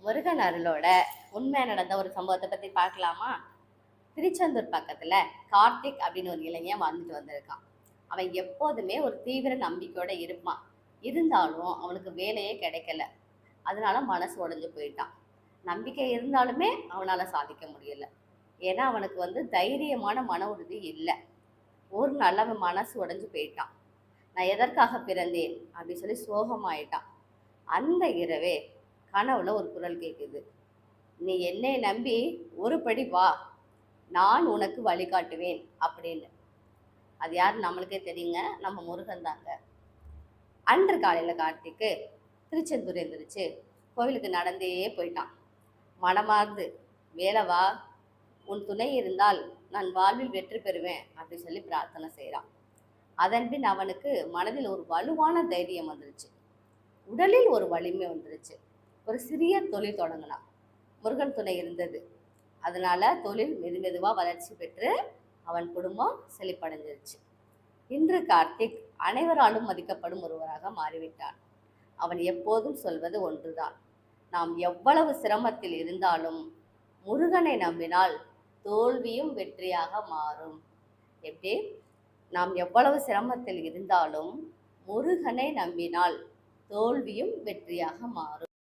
முருகன் அருளோட உண்மையா நடந்த ஒரு சம்பவத்தை பத்தி பார்க்கலாமா? திருச்செந்தூர் பக்கத்துல கார்த்திக் அப்படின்னு ஒரு இளைஞன் வாழ்ந்துட்டு வந்திருக்கான். அவன் எப்போதுமே ஒரு தீவிர நம்பிக்கையோட இருப்பான். இருந்தாலும் அவனுக்கு வேலையே கிடைக்கல. அதனால மனசு உடைஞ்சு போயிட்டான். நம்பிக்கை இருந்தாலுமே அவனால சாதிக்க முடியல. ஏன்னா அவனுக்கு தைரியமான மன உறுதி இல்லை. ஒரு நாள் அவன் மனசு உடைஞ்சு போயிட்டான். நான் எதற்காக பிறந்தேன் அப்படின்னு சொல்லி சோகமாயிட்டான். அந்த இரவே கனவுல ஒரு குரல் கேட்குது. நீ என்னை நம்பி ஒரு படி வா, நான் உனக்கு வழிகாட்டுவேன் அப்படின்னு. அது யாரு நம்மளுக்கே தெரியுங்க, நம்ம முருகன் தாங்க. அன்று காலையில கார்த்திக்கு திருச்செந்தூர் எழுந்திரிச்சு கோவிலுக்கு நடந்தே போயிட்டான். மனமார்ந்து வேலவா, உன் துணை இருந்தால் நான் வாழ்வில் வெற்றி பெறுவேன் அப்படின்னு சொல்லி பிரார்த்தனை செய்கிறான். அதன்பின் அவனுக்கு மனதில் ஒரு வலுவான தைரியம் வந்துருச்சு. உடலில் ஒரு வலிமை வந்துருச்சு. ஒரு சிறிய தொழில் தொடங்கினான். முருகன் துணை இருந்தது. அதனால தொழில் மெதுவா வளர்ச்சி பெற்று அவன் குடும்பம் செழிப்படைஞ்சிருச்சு. இன்று கார்த்திக் அனைவராலும் மதிக்கப்படும் ஒருவராக மாறிவிட்டான். அவன் எப்போதும் சொல்வது ஒன்றுதான். நாம் எவ்வளவு சிரமத்தில் இருந்தாலும் முருகனை நம்பினால் தோல்வியும் வெற்றியாக மாறும். எப்படி? நாம் எவ்வளவு சிரமத்தில் இருந்தாலும் முருகனை நம்பினால் தோல்வியும் வெற்றியாக மாறும்.